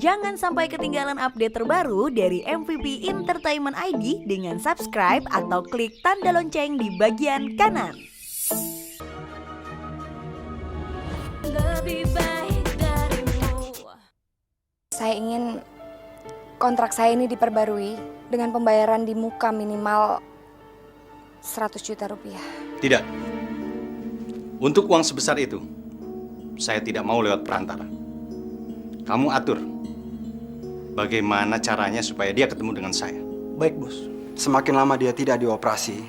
Jangan sampai ketinggalan update terbaru dari MVP Entertainment ID dengan subscribe atau klik tanda lonceng di bagian kanan. Lebih baik darimu. Saya ingin kontrak saya ini diperbarui dengan pembayaran di muka minimal 100 juta rupiah. Tidak. Untuk uang sebesar itu, saya tidak mau lewat perantara. Kamu atur bagaimana caranya supaya dia ketemu dengan saya. Baik, Bos. Semakin lama dia tidak dioperasi,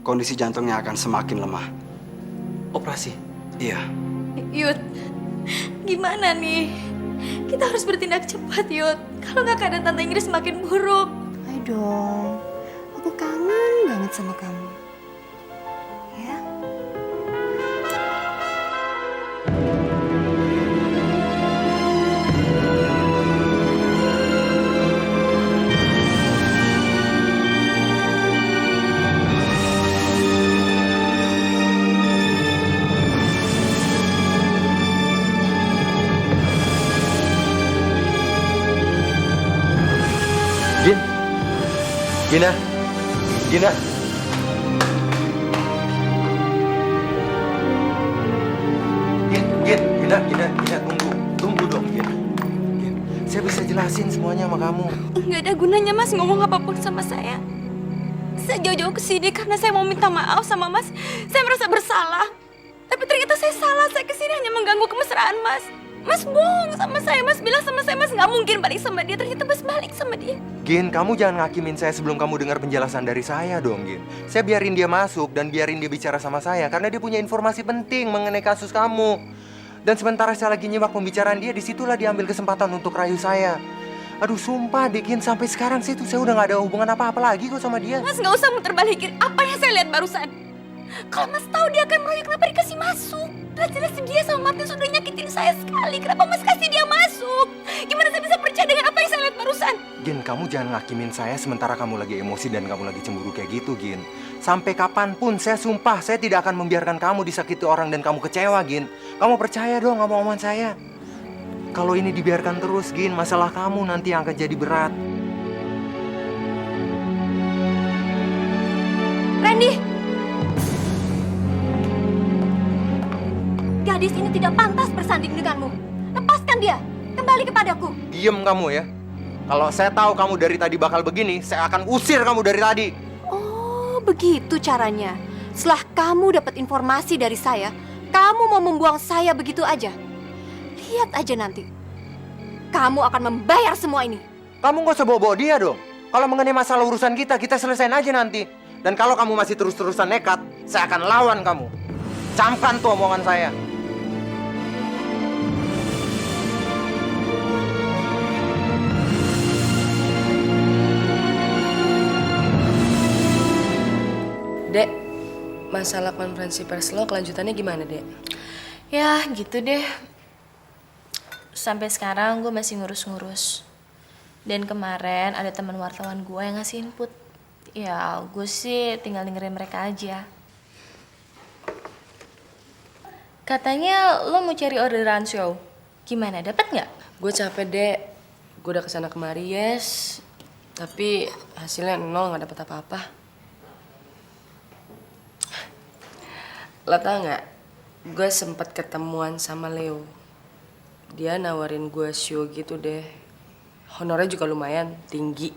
kondisi jantungnya akan semakin lemah. Operasi? Iya. Yud, gimana nih? Kita harus bertindak cepat, Yud. Kalau nggak keadaan Tante Ingrid semakin buruk. Ayo dong, aku kangen banget sama kamu. Ya. Gina. Gina, tunggu dong, Gin. Saya bisa jelasin semuanya sama kamu. Nggak ada gunanya Mas ngomong apapun sama saya. Saya jauh-jauh ke sini karena saya mau minta maaf sama Mas. Saya merasa bersalah. Tapi ternyata saya salah. Saya kesini hanya mengganggu kemesraan Mas. Mas bohong sama saya. Mas bilang sama saya Mas nggak mungkin balik sama dia. Ternyata Mas balik sama dia. Gin, kamu jangan ngakimin saya sebelum kamu dengar penjelasan dari saya dong, Gin. Saya biarin dia masuk dan biarin dia bicara sama saya karena dia punya informasi penting mengenai kasus kamu. Dan sementara saya lagi nyimak pembicaraan dia, disitulah dia ambil kesempatan untuk rayu saya. Aduh, sumpah deh, Gin, sampai sekarang sih saya udah nggak ada hubungan apa-apa lagi kok sama dia. Mas nggak usah muter balikin apa yang saya lihat barusan. Kalau Mas tahu dia akan merayu, kenapa dikasih masuk? Jelas-jelas dia sama Martin sudah nyakitin saya sekali. Kenapa Mas kasih dia masuk? Gimana saya bisa percaya dengan apa yang saya lihat barusan? Gin, kamu jangan ngakimin saya sementara kamu lagi emosi dan kamu lagi cemburu kayak gitu, Gin. Sampai kapanpun, saya sumpah, saya tidak akan membiarkan kamu disakiti orang dan kamu kecewa, Gin. Kamu percaya dong sama omongan saya. Kalau ini dibiarkan terus, Gin, masalah kamu nanti yang akan jadi berat. Randy! Gadis ini tidak pantas bersanding denganmu. Lepaskan dia, kembali kepadaku. Diem kamu ya. Kalau saya tahu kamu dari tadi bakal begini, saya akan usir kamu dari tadi. Oh, begitu caranya. Setelah kamu dapat informasi dari saya, kamu mau membuang saya begitu aja. Lihat aja nanti. Kamu akan membayar semua ini. Kamu nggak usah bawa-bawa dia dong. Kalau mengenai masalah urusan kita selesain aja nanti. Dan kalau kamu masih terus-terusan nekat, saya akan lawan kamu. Camkan tuh omongan saya. Dek, masalah konferensi pers lo kelanjutannya gimana, Dek? Ya gitu deh. Sampai sekarang gue masih ngurus-ngurus. Dan kemarin ada teman wartawan gue yang ngasih input. Ya gue sih tinggal dengerin mereka aja. Katanya lo mau cari orderan show. Gimana, dapat nggak? Gue capek, Dek. Gue udah kesana kemari, yes. Tapi hasilnya nol, nggak dapet apa-apa. Lo tau nggak? Gue sempet ketemuan sama Leo. Dia nawarin gue show gitu deh. Honornya juga lumayan tinggi.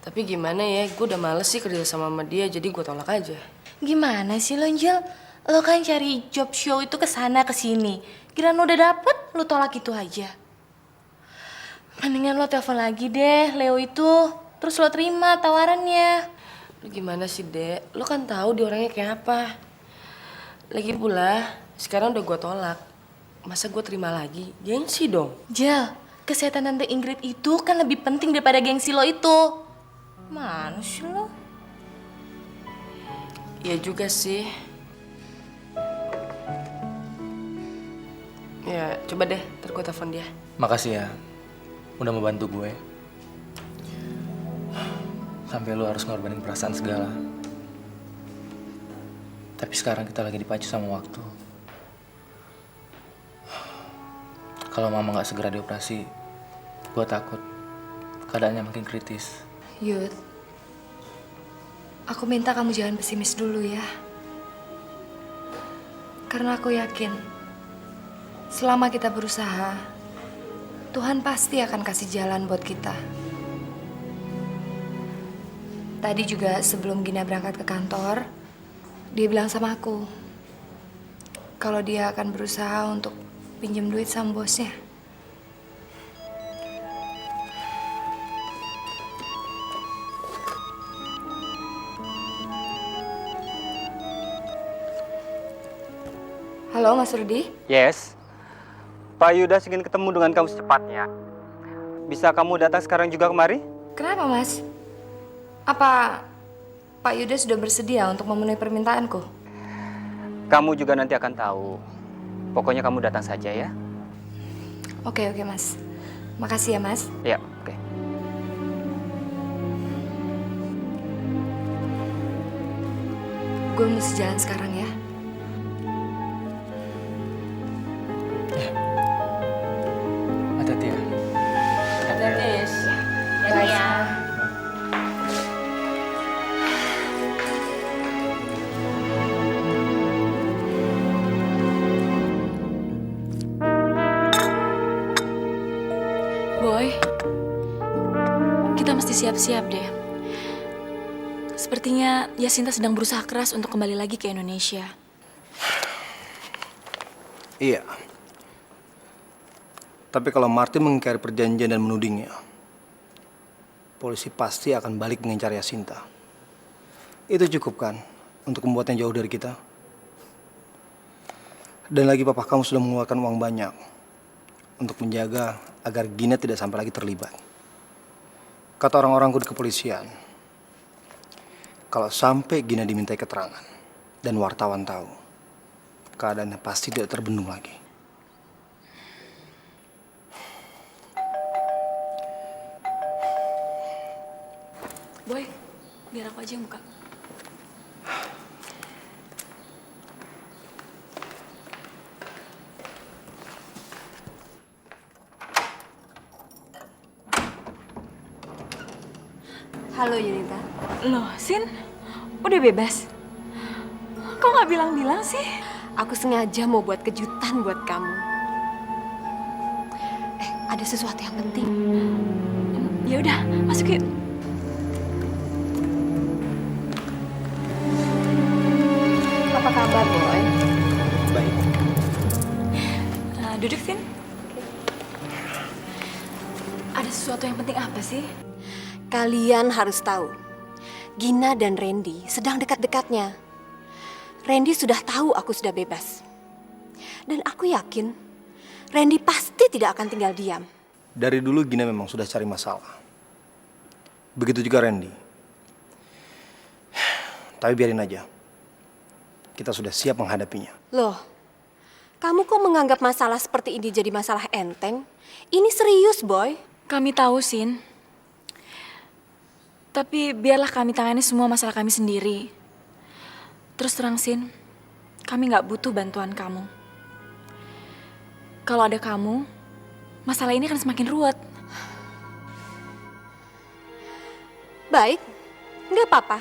Tapi gimana ya, gue udah males sih kerja sama dia, jadi gue tolak aja. Gimana sih lo, Angel? Lo kan cari job show itu kesana kesini. Kira lo udah dapet, lo tolak itu aja. Mendingan lo telepon lagi deh Leo itu. Terus lo terima tawarannya. Lu gimana sih, Dek? Lo kan tahu dia orangnya kayak apa. Lagi pula, sekarang udah gue tolak. Masa gue terima lagi? Gengsi dong. Jel, kesehatan Tante Ingrid itu kan lebih penting daripada gengsi lo itu. Mana sih lo? Iya juga sih. Ya, coba deh, ntar gue telepon dia. Makasih ya, udah mau bantu gue. Sampai lo harus ngorbanin perasaan segala. Tapi sekarang kita lagi dipacu sama waktu. Kalau mama nggak segera dioperasi, Gue takut keadaannya makin kritis. Yud, aku minta kamu jangan pesimis dulu ya. Karena aku yakin, selama kita berusaha, Tuhan pasti akan kasih jalan buat kita. Tadi juga sebelum Gina berangkat ke kantor, dia bilang sama aku, kalau dia akan berusaha untuk pinjam duit sama bosnya. Halo, Mas Rudi. Yes. Pak Yudas ingin ketemu dengan kamu secepatnya. Bisa kamu datang sekarang juga kemari? Kenapa, Mas? Apa Pak Yuda sudah bersedia untuk memenuhi permintaanku? Kamu juga nanti akan tahu. Pokoknya kamu datang saja ya. Oke, Mas. Makasih ya, Mas. Ya, oke. Gue mesti jalan sekarang ya. Hati-hati ya. Hati-hati, Yes. Ya. Boy, kita mesti siap-siap deh. Sepertinya Yasinta sedang berusaha keras untuk kembali lagi ke Indonesia. Iya. Tapi kalau Martin mengingkari perjanjian dan menudingnya, polisi pasti akan balik mengincar Yasinta. Itu cukup kan untuk membuatnya jauh dari kita? Dan lagi papa kamu sudah mengeluarkan uang banyak untuk menjaga agar Gina tidak sampai lagi terlibat. Kata orang-orangku di kepolisian, kalau sampai Gina dimintai keterangan dan wartawan tahu, keadaannya pasti tidak terbendung lagi. Boy, biar aku aja yang buka. Halo, Yunita. Loh, Sin, udah bebas? Kok nggak bilang-bilang sih? Aku sengaja mau buat kejutan buat kamu. Ada sesuatu yang penting. Ya udah, masuk yuk. Apa kabar, Boy? Baik. Duduk, Sin. Ada sesuatu yang penting apa sih? Kalian harus tahu, Gina dan Randy sedang dekat-dekatnya. Randy sudah tahu aku sudah bebas. Dan aku yakin, Randy pasti tidak akan tinggal diam. Dari dulu Gina memang sudah cari masalah. Begitu juga Randy. Tapi biarin aja. Kita sudah siap menghadapinya. Loh, kamu kok menganggap masalah seperti ini jadi masalah enteng? Ini serius, Boy. Kami tahu, Sin. Tapi biarlah kami tangani semua masalah kami sendiri. Terus terang, Sin, kami nggak butuh bantuan kamu. Kalau ada kamu, masalah ini akan semakin ruwet. Baik, nggak apa-apa.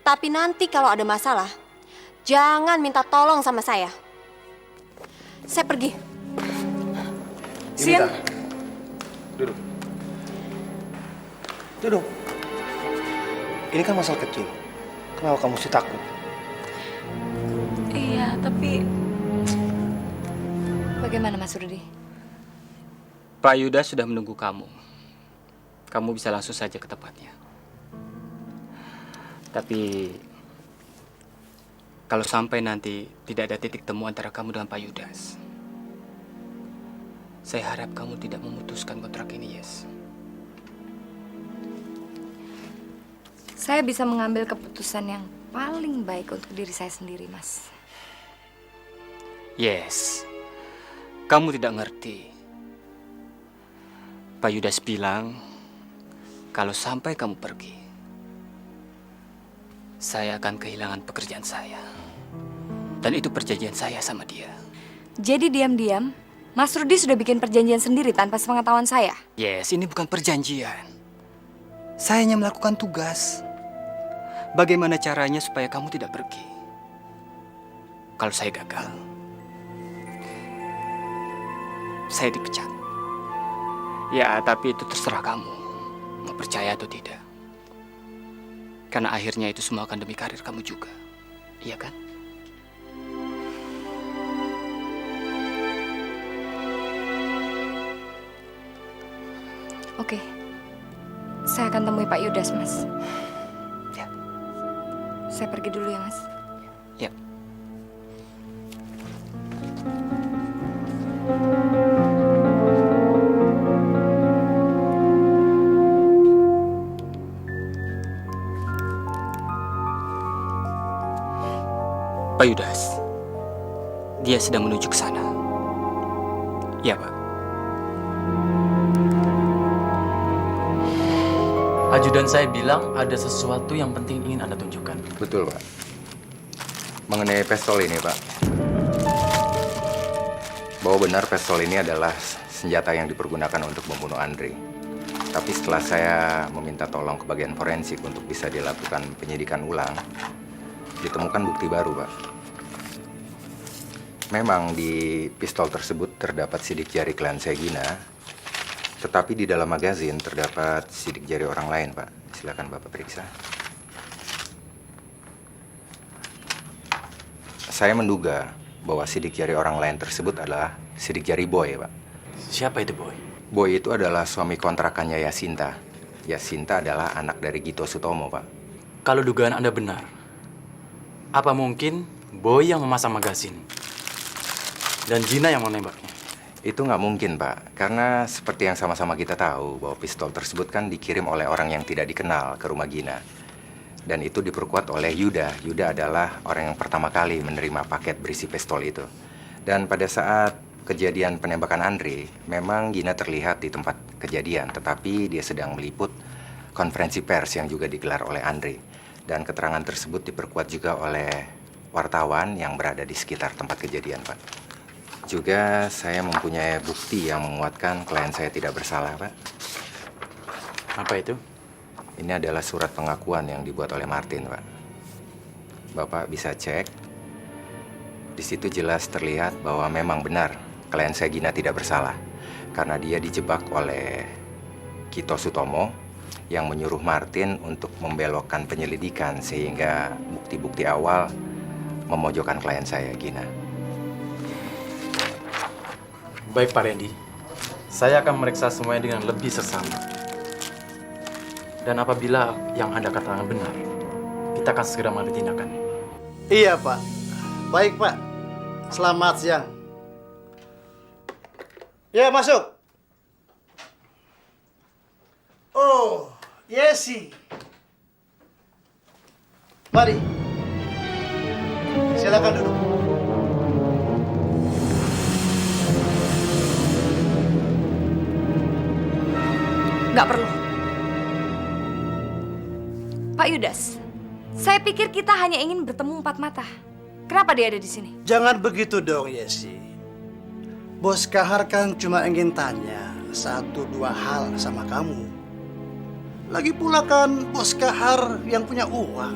Tapi nanti kalau ada masalah, jangan minta tolong sama saya. Saya pergi. Sin. Duduk. Duduk. Ini kan masalah kecil. Kenapa kamu mesti takut? Iya, tapi... Bagaimana, Mas Rudi? Pak Yudas sudah menunggu kamu. Kamu bisa langsung saja ke tempatnya. Tapi kalau sampai nanti tidak ada titik temu antara kamu dengan Pak Yudas, saya harap kamu tidak memutuskan kontrak ini, Yes. Saya bisa mengambil keputusan yang paling baik untuk diri saya sendiri, Mas. Yes. Kamu tidak ngerti. Pak Yudas bilang, kalau sampai kamu pergi, saya akan kehilangan pekerjaan saya. Dan itu perjanjian saya sama dia. Jadi diam-diam, Mas Rudi sudah bikin perjanjian sendiri tanpa sepengetahuan saya. Yes, ini bukan perjanjian. Saya hanya melakukan tugas. Bagaimana caranya supaya kamu tidak pergi? Kalau saya gagal, saya dipecat. Ya, tapi itu terserah kamu. Mau percaya atau tidak. Karena akhirnya itu semua akan demi karir kamu juga. Iya kan? Oke. Saya akan temui Pak Yudas, Mas. Ya. Saya pergi dulu ya, Mas. Ya. Pak Yudas, dia sedang menuju ke sana. Ya, Pak. Ajudan saya bilang ada sesuatu yang penting ingin Anda tunjukkan. Betul, Pak. Mengenai pistol ini, Pak. Bahwa benar pistol ini adalah senjata yang dipergunakan untuk membunuh Andre. Tapi setelah saya meminta tolong ke bagian forensik untuk bisa dilakukan penyidikan ulang, ditemukan bukti baru, Pak. Memang di pistol tersebut terdapat sidik jari klan Segina, tetapi di dalam magazin terdapat sidik jari orang lain, Pak. Silakan Bapak periksa. Saya menduga bahwa sidik jari orang lain tersebut adalah sidik jari Boy, Pak. Siapa itu Boy? Boy itu adalah suami kontrakannya Yasinta. Yasinta adalah anak dari Gito Sutomo, Pak. Kalau dugaan Anda benar, apa mungkin Boy yang memasang magazin dan Gina yang menembaknya? Itu nggak mungkin, Pak. Karena seperti yang sama-sama kita tahu, bahwa pistol tersebut kan dikirim oleh orang yang tidak dikenal ke rumah Gina. Dan itu diperkuat oleh Yuda. Yuda adalah orang yang pertama kali menerima paket berisi pistol itu. Dan pada saat kejadian penembakan Andre, memang Gina terlihat di tempat kejadian. Tetapi dia sedang meliput konferensi pers yang juga digelar oleh Andre. Dan keterangan tersebut diperkuat juga oleh wartawan yang berada di sekitar tempat kejadian, Pak. Juga saya mempunyai bukti yang menguatkan klien saya tidak bersalah, Pak. Apa itu? Ini adalah surat pengakuan yang dibuat oleh Martin, Pak. Bapak bisa cek. Di situ jelas terlihat bahwa memang benar klien saya Gina tidak bersalah. Karena dia dijebak oleh Gito Sutomo yang menyuruh Martin untuk membelokkan penyelidikan sehingga bukti-bukti awal memojokkan klien saya, Gina. Baik Pak Randy, saya akan memeriksa semuanya dengan lebih seksama. Dan apabila yang Anda katakan benar, kita akan segera mengambil tindakan. Iya, Pak. Baik, Pak. Selamat siang. Ya, masuk. Oh, Yesi. Mari. Silakan duduk. Nggak perlu. Pak Yudas, saya pikir kita hanya ingin bertemu empat mata. Kenapa dia ada di sini? Jangan begitu dong, Yesi. Bos Kahar kan cuma ingin tanya 1-2 hal sama kamu. Lagi pula kan Bos Kahar yang punya uang.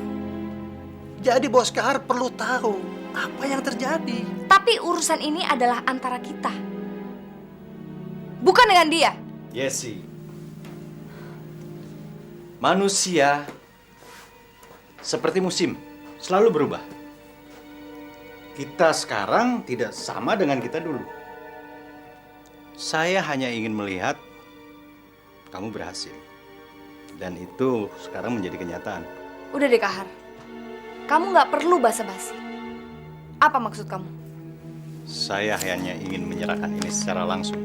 Jadi Bos Kahar perlu tahu apa yang terjadi. Tapi urusan ini adalah antara kita. Bukan dengan dia. Yesi, manusia seperti musim, selalu berubah. Kita sekarang tidak sama dengan kita dulu. Saya hanya ingin melihat kamu berhasil. Dan itu sekarang menjadi kenyataan. Udah deh, Kahar. Kamu nggak perlu basa-basi. Apa maksud kamu? Saya hanya ingin menyerahkan ini secara langsung.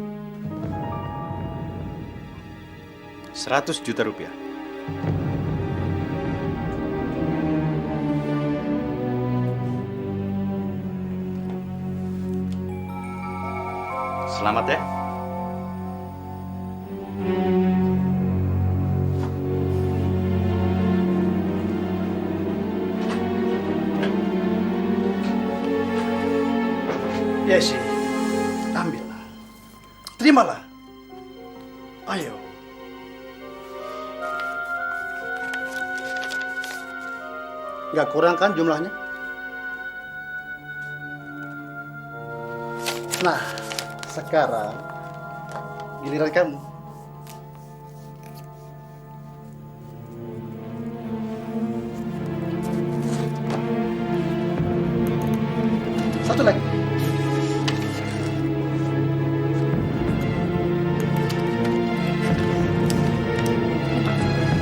100 juta rupiah. Selamat ya. Yesi, ambillah. Ayo. Nggak kurang kan jumlahnya? Nah, sekarang giliran kamu. Satu lagi.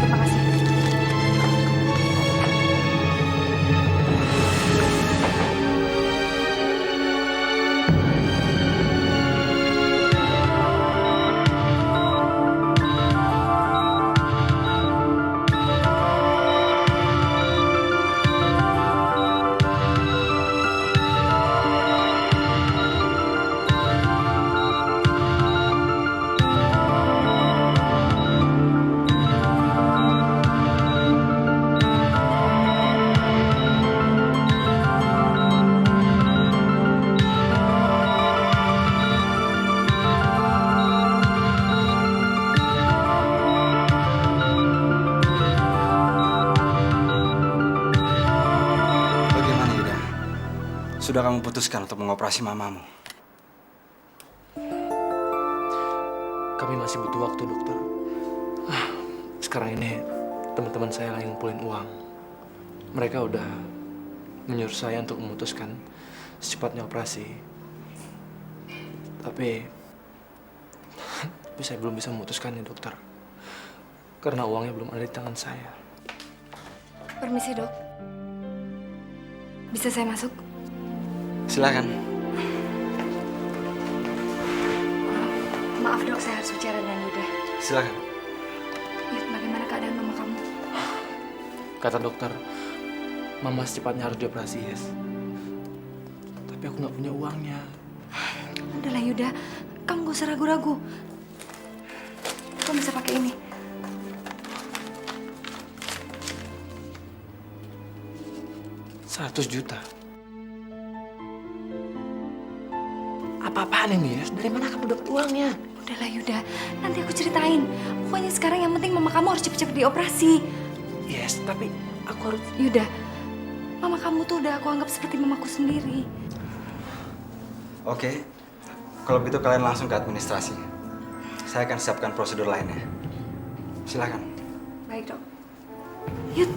Terima kasih. Bagaimana Yuda? Sudah kamu putuskan untuk mengoperasi mamamu? Kami masih butuh waktu, dokter. Sekarang ini teman-teman saya lagi ngumpulin uang. Mereka udah menyuruh saya untuk memutuskan secepatnya operasi. Tapi saya belum bisa memutuskannya, dokter. Karena uangnya belum ada di tangan saya. Permisi, Dok. Bisa saya masuk? Silakan. Maaf, Dok, saya harus bicara dengan Yuda. Silakan. Yud, bagaimana keadaan mama kamu? Kata dokter, mama secepatnya harus dioperasi, Yes. Tapi aku nggak punya uangnya. Udahlah, Yuda. Kamu gak usah ragu-ragu. Kamu bisa pakai ini. $100 juta. Apa-apaan ini, Yes? Dari mana kamu dapat uangnya? Udahlah, Yuda. Nanti aku ceritain. Pokoknya sekarang yang penting mama kamu harus cepet-cepet dioperasi. Yes, tapi aku harus... Yuda, mama kamu tuh udah aku anggap seperti mamaku sendiri. Oke. Kalau begitu kalian langsung ke administrasi. Saya akan siapkan prosedur lainnya. Silakan. Baik, Dok. Yud.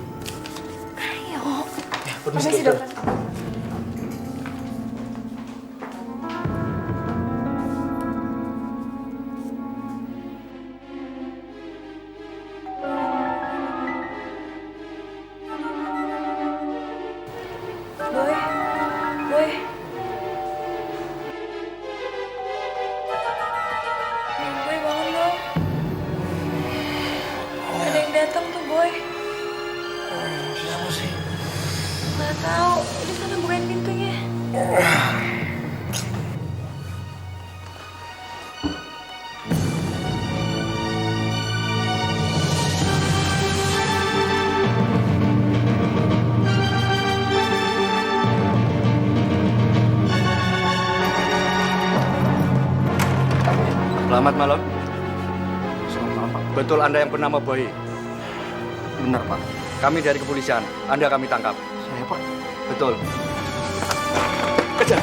Ayo. Ya, permisi, dokter. Boy. Boy. Boy, bangun dong. Ada yang datang tuh, Boy. Siapa sih? Nggak tahu. Udah sana bukain pintunya. Selamat malam. Selamat malam, Pak. Betul Anda yang bernama Boy? Benar, Pak. Kami dari kepolisian. Anda kami tangkap. Saya, Pak. Betul. Kejar.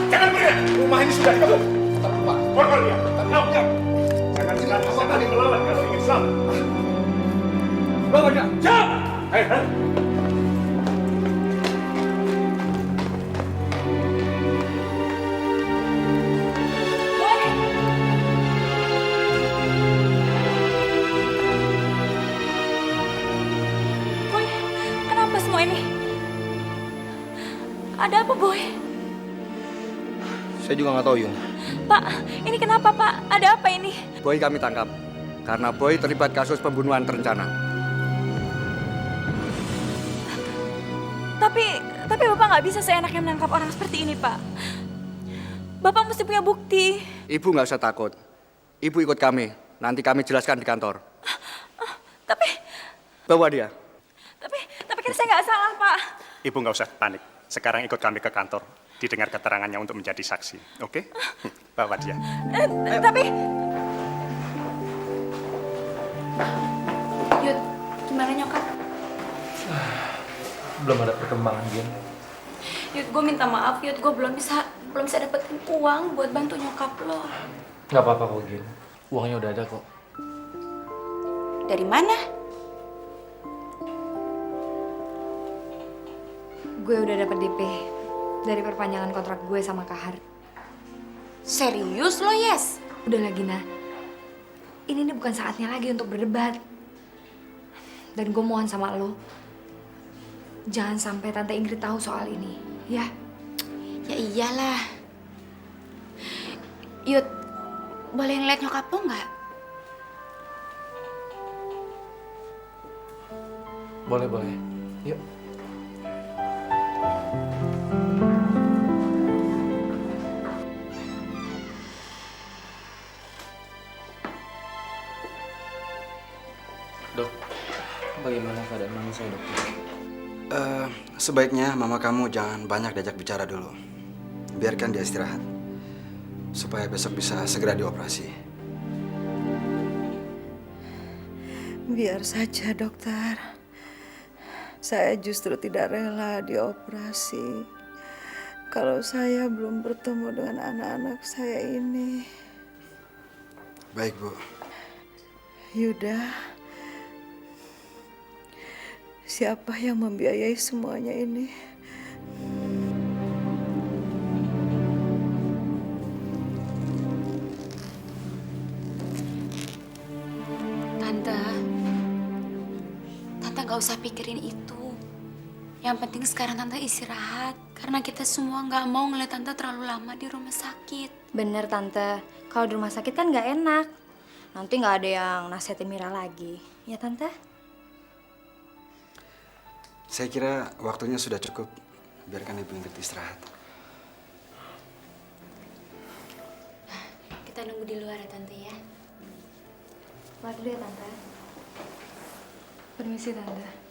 Jangan pergi. Rumah ini sudah dikepung. Borgol dia. Siap. Jangan sekali-sekali melawan kalau ingin selamat. Bawa dia. Siap. Hei. Boy, kenapa semua ini? Ada apa, Boy? Saya juga nggak tahu, Yung. Pak, ini kenapa, Pak? Ada apa ini? Boy kami tangkap. Karena Boy terlibat kasus pembunuhan terencana. Tapi Bapak nggak bisa seenaknya menangkap orang seperti ini, Pak. Bapak mesti punya bukti. Ibu nggak usah takut. Ibu ikut kami. Nanti kami jelaskan di kantor. Tapi Bawa dia. tapi kan saya nggak salah, Pak. Ibu nggak usah panik. Sekarang ikut kami ke kantor. didengar keterangannya untuk menjadi saksi. Oke? Bawa dia. Tapi... Yud, gimana nyokap? Belum ada perkembangan, Gin. Yud, gue minta maaf, Yud. Gue belum bisa dapetin uang buat bantu nyokap lo. Nggak apa-apa kok, Gin. Uangnya udah ada kok. Dari mana? Gue udah dapet DP dari perpanjangan kontrak gue sama Kahar. Serius lo, Yes? Udah lagi, Gina. Ini bukan saatnya lagi untuk berdebat. Dan gue mohon sama lo, jangan sampai Tante Ingrid tahu soal ini, ya? Ya iyalah. Yud, boleh ngeliat nyokap lo nggak? Boleh. Yuk. Dok, bagaimana keadaan mama saya, dokter? Sebaiknya mama kamu jangan banyak diajak bicara dulu. Biarkan dia istirahat. Supaya besok bisa segera dioperasi. Biar saja, dokter. Saya justru tidak rela dioperasi. Kalau saya belum bertemu dengan anak-anak saya ini. Baik, Bu. Yuda, siapa yang membiayai semuanya ini? Tante gak usah pikirin itu. Yang penting sekarang Tante istirahat. Karena kita semua gak mau ngeliat Tante terlalu lama di rumah sakit. Bener, Tante. Kalau di rumah sakit kan gak enak. Nanti gak ada yang nasihatin Mira lagi. Ya, Tante? Saya kira waktunya sudah cukup. Biarkan Ibu Ingrid istirahat. Kita nunggu di luar ya, Tante ya. Keluar dulu ya, Tante. Permisi, Tante.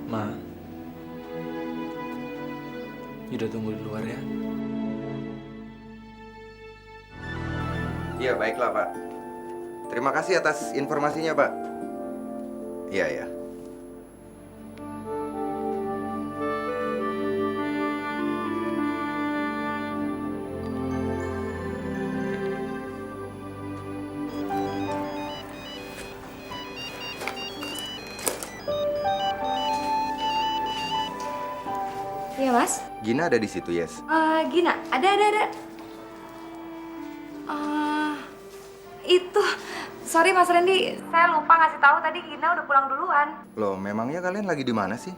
Ma, Yuda tunggu di luar ya. Iya, baiklah, Pak. Terima kasih atas informasinya, Pak. Iya, ya. Iya, Mas? Gina ada di situ, Yes. Gina, ada. Itu, sorry Mas Randy, saya lupa ngasih tahu tadi Gina udah pulang duluan. Loh, memangnya kalian lagi di mana sih?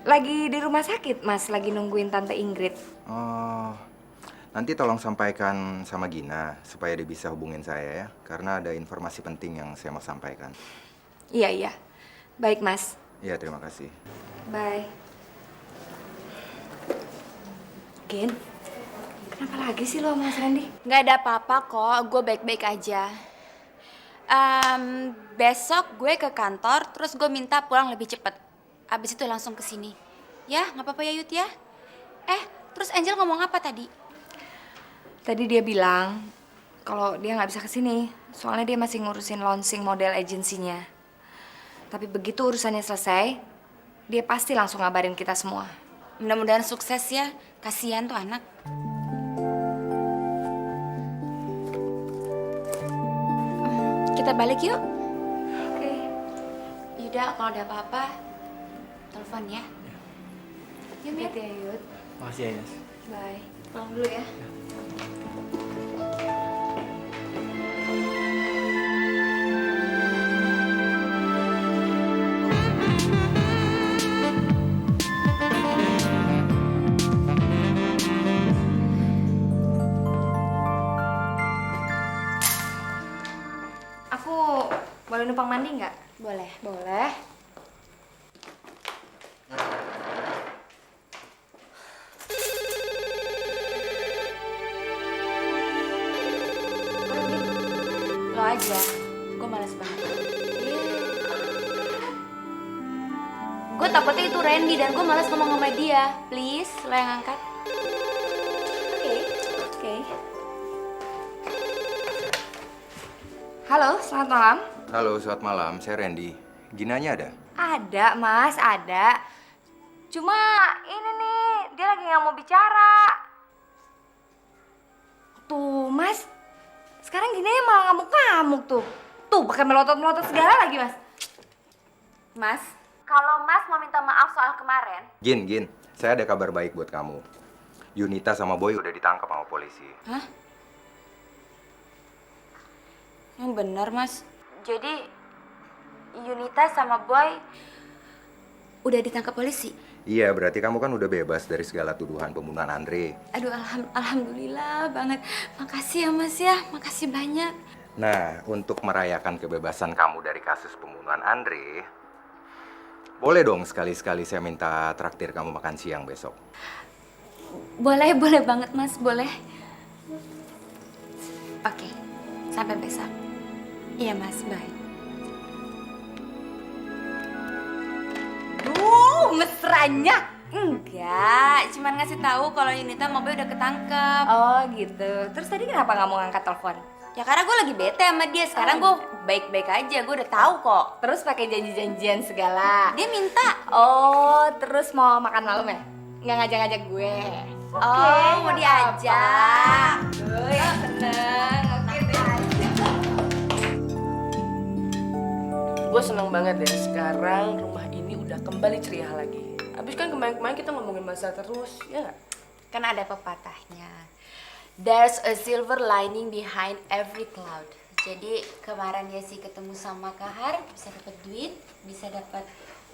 Lagi di rumah sakit, Mas, lagi nungguin Tante Ingrid. Oh, nanti tolong sampaikan sama Gina supaya dia bisa hubungin saya ya, karena ada informasi penting yang saya mau sampaikan. Iya. Baik, Mas. Iya, terima kasih. Bye. Gen, kenapa lagi sih lo sama Mas Randy? Gak ada apa-apa kok, gue baik-baik aja. Besok gue ke kantor, terus gue minta pulang lebih cepet. Abis itu langsung ke sini. Ya, gak apa-apa ya Yud ya? Terus Angel ngomong apa tadi? Tadi dia bilang kalau dia nggak bisa ke sini, soalnya dia masih ngurusin launching model agensinya. Tapi begitu urusannya selesai, dia pasti langsung ngabarin kita semua. Mudah-mudahan sukses ya. Kasihan tuh anak. Kita balik yuk. Oke. Yuda, kalau ada apa-apa, telepon ya. Yuk, Mir. Ya, Yud. Makasih ya, Yes. Bye. Pulang dulu ya. Aku boleh numpang mandi nggak? Boleh. Boleh. aja. Gue males banget. Gue takutnya itu Randy dan gue males ngomong sama dia. Please, lo yang angkat. Oke. Halo, selamat malam. Halo, selamat malam. Saya Randy. Ginanya ada? Ada, Mas, ada. Cuma ini nih, dia lagi nggak mau bicara. Tuh, Mas. Sekarang gini malah ngamuk-ngamuk tuh. Tuh, pakai melotot-melotot segala lagi, Mas. Mas, kalau Mas mau minta maaf soal kemarin. Gin. Saya ada kabar baik buat kamu. Yunita sama Boy udah ditangkap sama polisi. Hah? Yang benar, Mas. Jadi Yunita sama Boy udah ditangkap polisi. Iya, berarti kamu kan udah bebas dari segala tuduhan pembunuhan Andre. Aduh, alhamdulillah banget. Makasih ya, Mas ya. Makasih banyak. Nah, untuk merayakan kebebasan kamu dari kasus pembunuhan Andre, boleh dong sekali-sekali saya minta traktir kamu makan siang besok. Boleh banget, Mas. Boleh. Oke. Sampai besok. Iya, Mas. Bye. Mesranya? Enggak, cuman ngasih tahu kalau Yunita sama Boy udah ketangkep. Oh gitu. Terus tadi kenapa nggak mau ngangkat telepon? Ya karena gue lagi bete sama dia. Sekarang gue baik-baik aja, gue udah tahu kok. Terus pakai janji-janjian segala. Dia minta. Oh, terus mau makan malam ya? Nggak ngajak-ngajak gue. Oh, mau diajak. Tuh, ya seneng. Oke deh. Gue seneng banget deh sekarang rumah ini udah kembali ceria lagi. Abis kan kemarin-kemarin kita ngomongin masalah terus, ya nggak? Kan ada pepatahnya. There's a silver lining behind every cloud. Jadi kemarin Yesi ketemu sama Kahar, bisa dapat duit, bisa dapat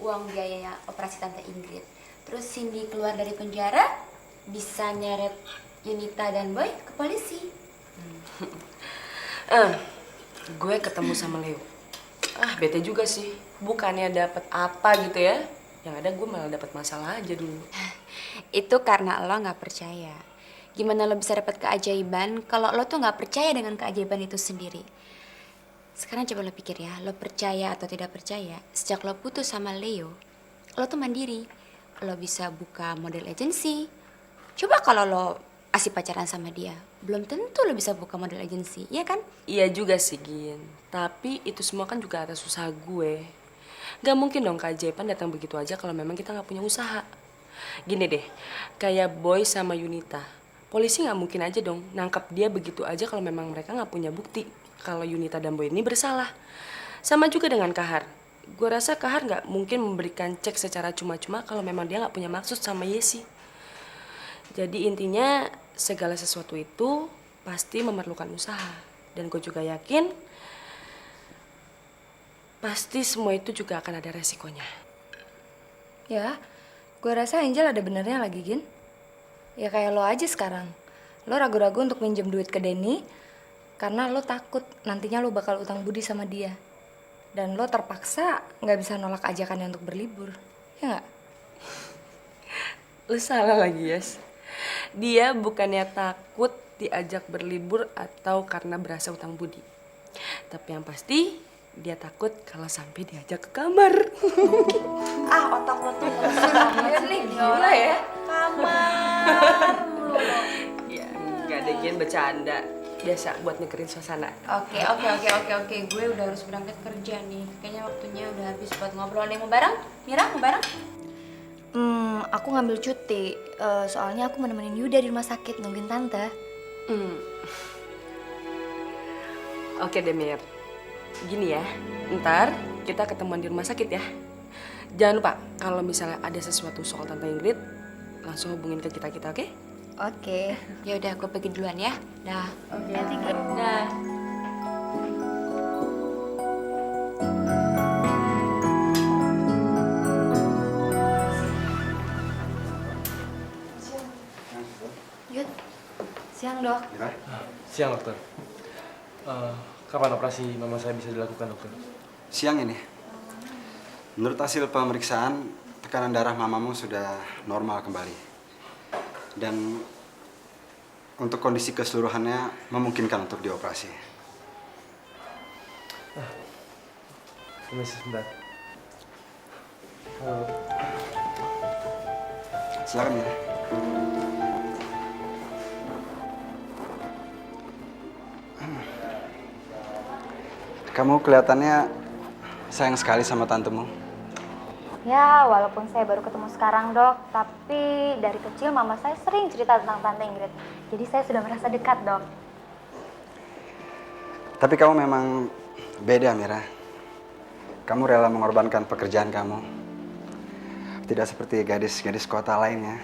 uang biaya operasi Tante Ingrid. Terus Cindy keluar dari penjara, bisa nyeret Yunita dan Boy ke polisi. Gue ketemu sama Leo. Bete juga sih. Bukannya dapat apa gitu ya. Yang ada gue malah dapat masalah aja dulu. Itu karena lo nggak percaya. Gimana lo bisa dapat keajaiban kalau lo tuh nggak percaya dengan keajaiban itu sendiri? Sekarang coba lo pikir ya, lo percaya atau tidak percaya, sejak lo putus sama Leo, lo tuh mandiri. Lo bisa buka model agency. Coba kalau lo asik pacaran sama dia, belum tentu lo bisa buka model agency, iya kan? Iya juga sih, Gin. Tapi itu semua kan juga atas usaha gue. Gak mungkin dong keajaiban datang begitu aja kalau memang kita gak punya usaha. Gini deh, kayak Boy sama Yunita. Polisi gak mungkin aja dong nangkap dia begitu aja kalau memang mereka gak punya bukti kalau Yunita dan Boy ini bersalah. Sama juga dengan Kahar. Gue rasa Kahar gak mungkin memberikan cek secara cuma-cuma kalau memang dia gak punya maksud sama Yesi. Jadi intinya segala sesuatu itu pasti memerlukan usaha. Dan gue juga yakin pasti semua itu juga akan ada resikonya. Ya, gue rasa Angel ada benernya lagi, Gin. Ya kayak lo aja sekarang. Lo ragu-ragu untuk minjem duit ke Denny karena lo takut nantinya lo bakal utang budi sama dia. Dan lo terpaksa nggak bisa nolak ajakannya untuk berlibur. Ya nggak? Lo salah lagi, Yes. Dia bukannya takut diajak berlibur atau karena berasa utang budi. Tapi yang pasti dia takut kalau sampai diajak ke kamar. Otak lo tuh nih gila ya. Kamar. Ya, nggak ada Gin, bercanda. Biasa buat nyegerin suasana. Oke. Gue udah harus berangkat kerja nih. Kayaknya waktunya udah habis buat ngobrol nih. Mau bareng? Mira, mau bareng? Aku ngambil cuti. Soalnya aku mau nemenin Yuda di rumah sakit nungguin tante. Oke deh, Mir. Gini ya, ntar kita ketemuan di rumah sakit ya. Jangan lupa, kalau misalnya ada sesuatu soal Tante Ingrid, langsung hubungin ke kita, oke? Oke. Ya udah, gue pergi duluan ya. Dah. Oke. Dah. Yud, siang dok. Siang, dokter. Kapan operasi mama saya bisa dilakukan, dokter? Siang ini. Menurut hasil pemeriksaan, tekanan darah mamamu sudah normal kembali. Dan untuk kondisi keseluruhannya memungkinkan untuk dioperasi. Permisi sebentar. Silakan Mira. Kamu kelihatannya sayang sekali sama tantemu. Ya, walaupun saya baru ketemu sekarang, Dok, tapi dari kecil mama saya sering cerita tentang Tante Ingrid. Jadi saya sudah merasa dekat, Dok. Tapi kamu memang beda, Mira. Kamu rela mengorbankan pekerjaan kamu. Tidak seperti gadis-gadis kota lainnya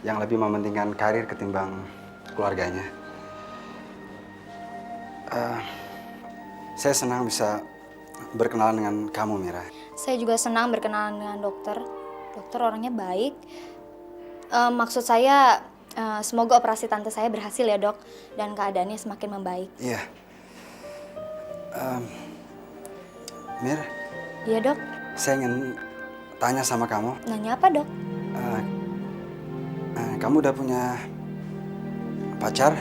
yang lebih mementingkan karir ketimbang keluarganya. Saya senang bisa berkenalan dengan kamu, Mira. Saya juga senang berkenalan dengan dokter. Dokter orangnya baik. Maksud saya, semoga operasi tante saya berhasil ya, Dok. Dan keadaannya semakin membaik. Iya. Mir. Iya, Dok. Saya ingin tanya sama kamu. Nanya apa, Dok? Kamu udah punya pacar?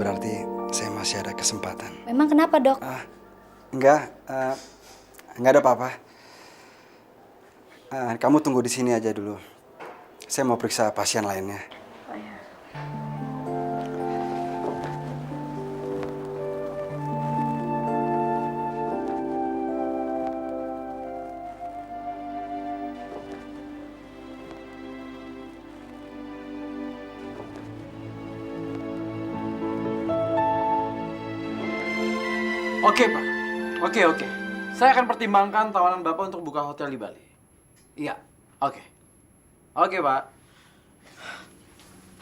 Berarti saya masih ada kesempatan. Memang kenapa, Dok? Enggak ada apa-apa. Kamu tunggu di sini aja dulu. Saya mau periksa pasien lainnya. Oh, ya. Oke, Pak. Oke. Saya akan pertimbangkan tawaran Bapak untuk buka hotel di Bali. Iya, oke. Oke, Pak.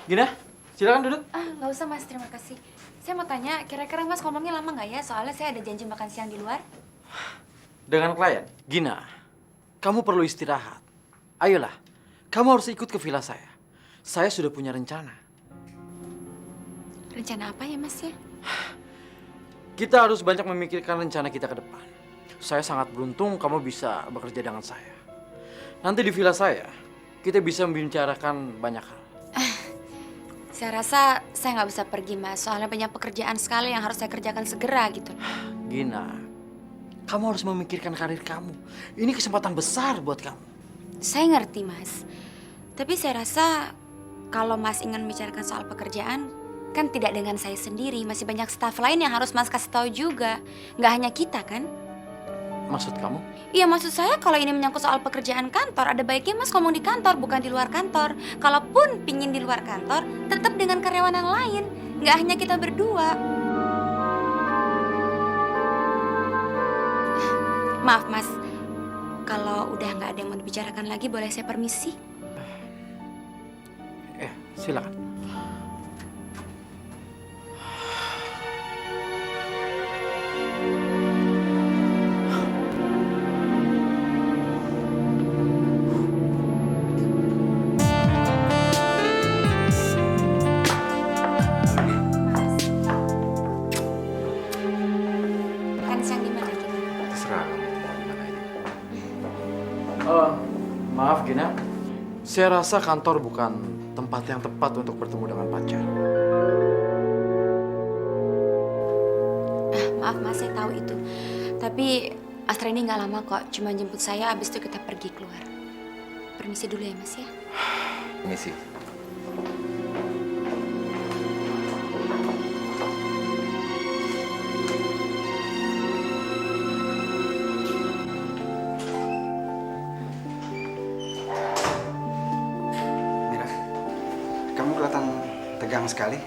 Gina, silakan duduk. Nggak usah Mas, terima kasih. Saya mau tanya, kira-kira Mas ngomongnya lama nggak ya? Soalnya saya ada janji makan siang di luar. Dengan klien, Gina, kamu perlu istirahat. Ayolah, kamu harus ikut ke villa saya. Saya sudah punya rencana. Rencana apa ya Mas ya? Kita harus banyak memikirkan rencana kita ke depan. Saya sangat beruntung kamu bisa bekerja dengan saya. Nanti di villa saya, kita bisa membicarakan banyak hal. Saya rasa saya nggak bisa pergi Mas, soalnya banyak pekerjaan sekali yang harus saya kerjakan segera gitu. Gina, kamu harus memikirkan karir kamu. Ini kesempatan besar buat kamu. Saya ngerti Mas, tapi saya rasa kalau Mas ingin membicarakan soal pekerjaan, kan tidak dengan saya sendiri, masih banyak staf lain yang harus Mas kasih tahu juga. Nggak hanya kita kan? Maksud kamu? Iya maksud saya kalau ini menyangkut soal pekerjaan kantor, ada baiknya Mas ngomong di kantor, bukan di luar kantor. Kalaupun pingin di luar kantor, tetap dengan karyawan yang lain. Nggak hanya kita berdua. Maaf Mas, kalau udah nggak ada yang mau dibicarakan lagi, boleh saya permisi? Silakan. Makan siang di mana kita? Terserah kamu mau di mana aja. Maaf Gina, saya rasa kantor bukan tempat yang tepat untuk bertemu dengan pacar. Maaf Mas, saya tahu itu. Tapi Astra ini nggak lama kok, cuma jemput saya, abis itu kita pergi keluar. Permisi dulu ya Mas ya. Permisi. Kamu kelihatan tegang sekali.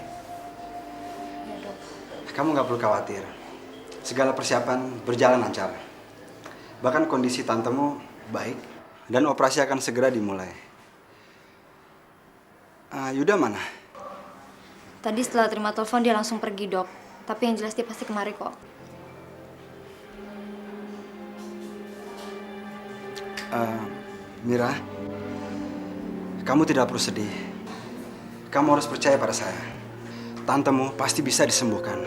Kamu nggak perlu khawatir. Segala persiapan berjalan lancar. Bahkan kondisi tantemu baik dan operasi akan segera dimulai. Yuda mana? Tadi setelah terima telepon dia langsung pergi, Dok. Tapi yang jelas dia pasti kemari kok. Mira, kamu tidak perlu sedih. Kamu harus percaya pada saya. Tantemu pasti bisa disembuhkan.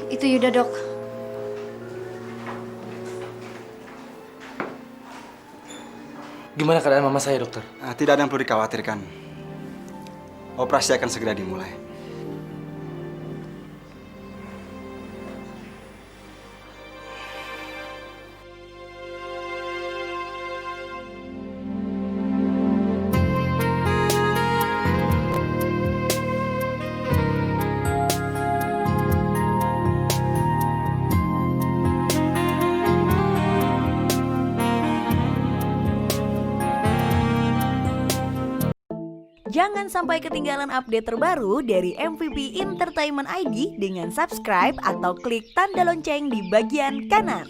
Itu Yuda, Dok. Gimana keadaan mama saya, dokter? Tidak ada yang perlu dikhawatirkan. Operasi akan segera dimulai. Jangan sampai ketinggalan update terbaru dari MVP Entertainment ID dengan subscribe atau klik tanda lonceng di bagian kanan.